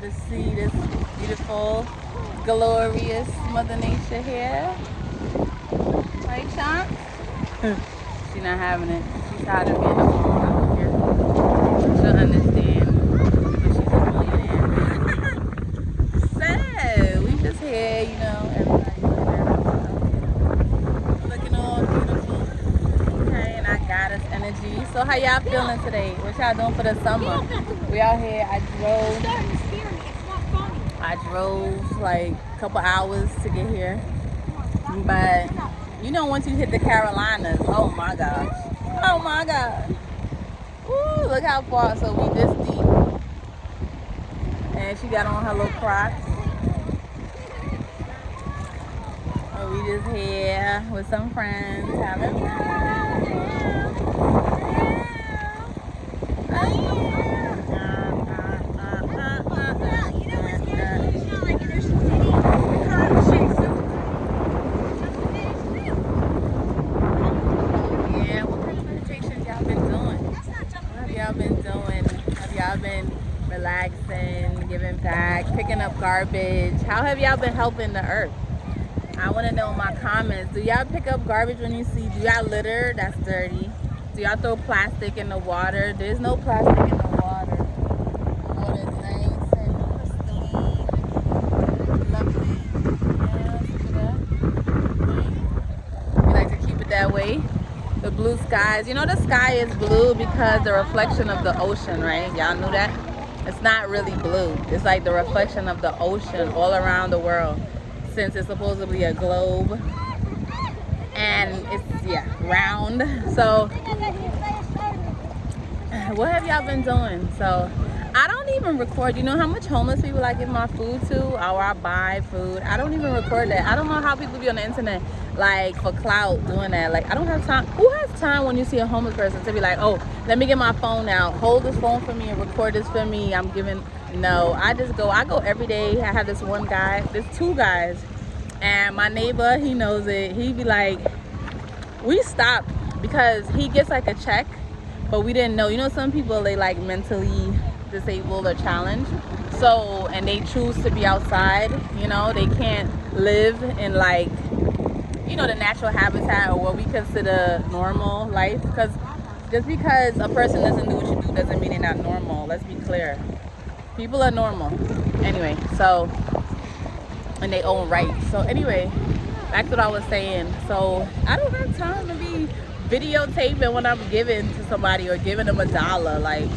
y'all to see this beautiful, glorious Mother Nature here. Right, Chance? She's not having it. She's tired of being out here. She'll understand. But she's a millionaire. So, we just here, you know, everybody looking all beautiful. Okay, and I got us energy. So, how y'all feeling today? What y'all doing for the summer? We out here. I drove like a couple hours to get here. But, you know, once you hit the Carolinas, oh my gosh. Oh my God. Ooh, look how far. So we this deep. And she got on her little Crocs. So we just here with some friends having fun. Relaxing, giving back, picking up garbage. How have y'all been helping the earth? I want to know in my comments. Do y'all pick up garbage when you see? Do y'all litter? That's dirty. Do y'all throw plastic in the water? There's no plastic in the water. Water is nice and pristine, lovely. Yeah, we like to keep it that way. The blue skies. You know the sky is blue because the reflection of the ocean, right? Y'all knew that? It's not really blue. It's like the reflection of the ocean all around the world, since it's supposedly a globe and it's round. So what have y'all been doing? So I don't even record. You know how much homeless people I give my food to, or I buy food? I don't even record that. I don't know how people be on the internet like for clout doing that. Like, I don't have time. Who has time when you see a homeless person to be like, oh, let me get my phone out, hold this phone for me and record this for me? I'm giving. No, I go every day. I have this one guy, there's two guys, and my neighbor, he knows it. He be like, we stopped because he gets like a check, but we didn't know. You know, some people, they like mentally disabled or challenged, so, and they choose to be outside. You know, they can't live in, like, you know, the natural habitat or what we consider normal life. Because just because a person doesn't do what you do doesn't mean they're not normal. Let's be clear. People are normal anyway, so, in their own right. So anyway, that's what I was saying. So I don't have time to be videotaping when I'm giving to somebody or giving them $1. Like,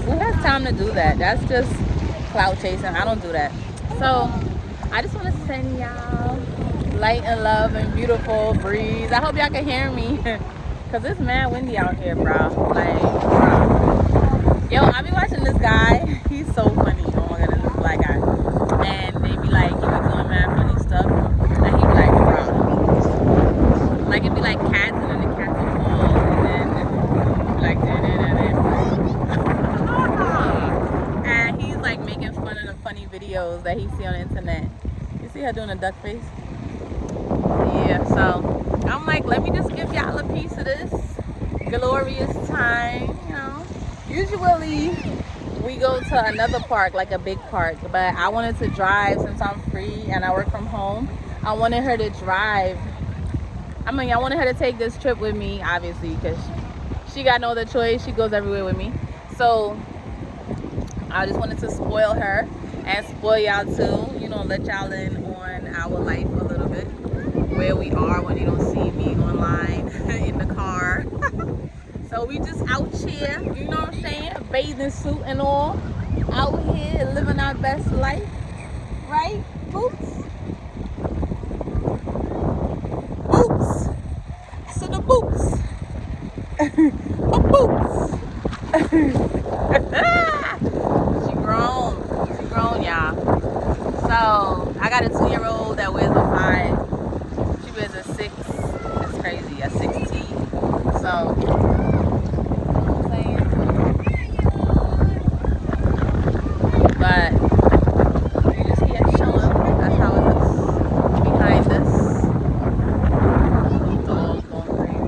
who has time to do that? That's just clout chasing. I don't do that. So I just want to send y'all light and love and beautiful breeze. I hope y'all can hear me because it's mad windy out here, bro. Like, bro. Yo, I be watching this guy. He's so funny. Oh my goodness, this black guy. And they be like, he be doing mad funny stuff. And he be like, bro. Like, it'd be like cats and then the cats will fall. And then like, and he's like making fun of the funny videos that he see on the internet. You see her doing a duck face? Yeah, so I'm like, let me just give y'all a piece of this glorious time, you know. Usually we go to another park, like a big park, but I wanted to drive since I'm free and I work from home. I wanted her to drive. I wanted her to take this trip with me, obviously, because she got no other choice. She goes everywhere with me. So I just wanted to spoil her and spoil y'all too, you know, let y'all in on our life a little bit, where we are when you don't see me online in the car. So we just out here, you know what I'm saying, bathing suit and all, out here living our best life, right? Boots. Boots. So the boots. Boots. She grown, y'all. So I got a 2-year-old that wears a 5. She wears a 6. It's crazy, a 6T. So, you know what I'm saying? But we just keep showing. That's how it looks behind us. Dog going crazy.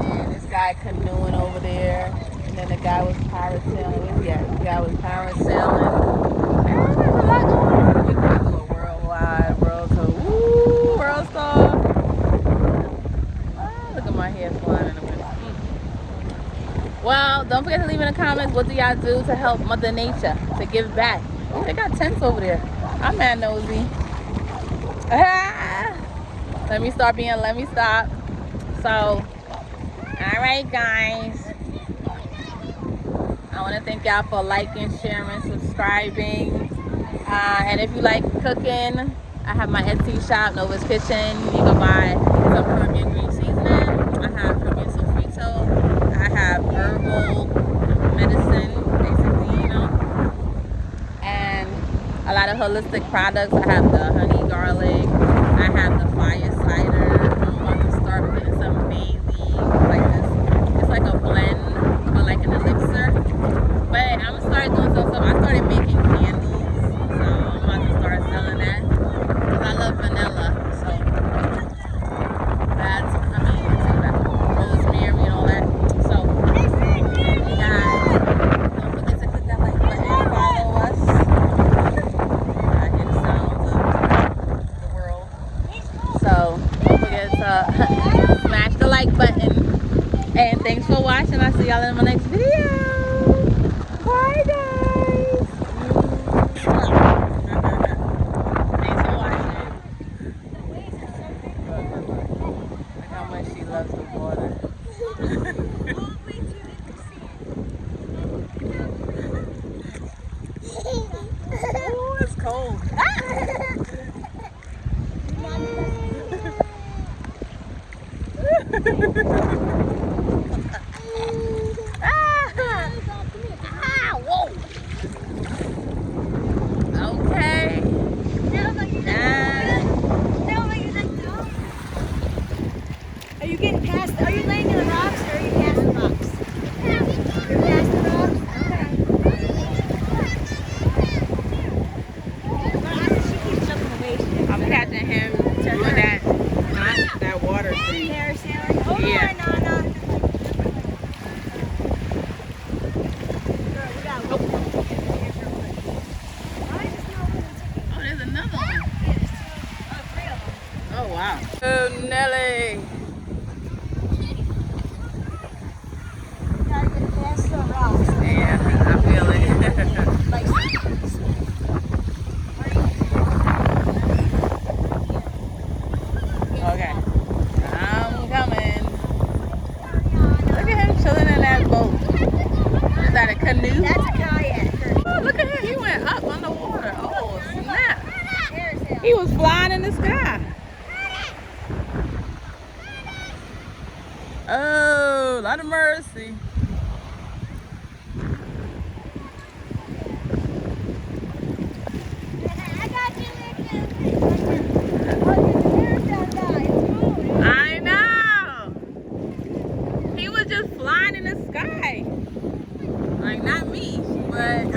And this guy canoeing over there. And then the guy was pirating. The guy was pirating. don't forget to leave in the comments, what do y'all do to help Mother Nature, to give back? Oh, they got tents over there. I'm mad nosy. Let me stop. So, all right, guys. I want to thank y'all for liking, sharing, subscribing. And if you like cooking, I have my Etsy shop, Nova's Kitchen. You can buy some Caribbean green seasoning. I have Caribbean sofrito. I have herbal medicine, basically, you know. And a lot of holistic products. I have the honey garlic. I have the fire cider. I'm about to start putting some bay leaves like this. It's like a blend, but like an elixir. But I'm gonna start doing some stuff. I started making candles, so I'm about to start selling that because I love vanilla. So that's, I mean, rosemary and all that. So you guys, don't forget to click that like button, follow us. I hear the sounds of the world. So don't forget to smash the like button. And thanks for watching. I'll see y'all in my next video. Bye, guys. Thanks for watching. Look how much she loves the water. Oh, it's cold. Okay. Are you getting past? Are you laying in the rocks or are you past the rocks? You're past the rocks? Okay. She keeps jumping away. I'm catching him doing that water thing. Parasailing. Oh, Yeah. Nana. Girl, we got to look. Oh, there's another one. Yeah, there's three of them. Oh, wow. Oh, Nelly. You gotta get past the rocks. Yeah, I feel it. Like, Okay. I'm coming. Look at him chilling in that boat. Is that a canoe? that's a kayak. Oh, look at him. He went up on the water. Oh, snap. Parasailing. He was flying in the sky. Oh, lot of mercy. I got you there, too. I know. He was just flying in the sky. Like, not me, but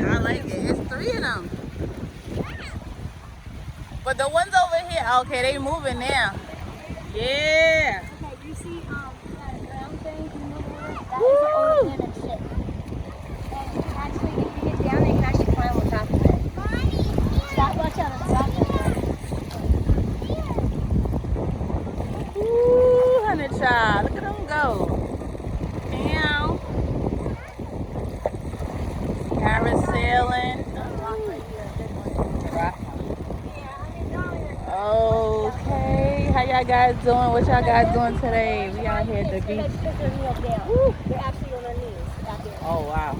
I like it. It's three of them. But the ones over here, okay, they moving now. Yeah. Okay, you see that brown thing in the water? That Woo! is an old ship. And actually, if you get down there, you can actually climb on top of it. Stop, watch out, it's top of it. Ooh, honey child. Look at them go. Meow. Parasailing. Okay. How y'all guys doing? What y'all guys doing today? We out here at the beach. They're actually on their knees out there. Oh, wow.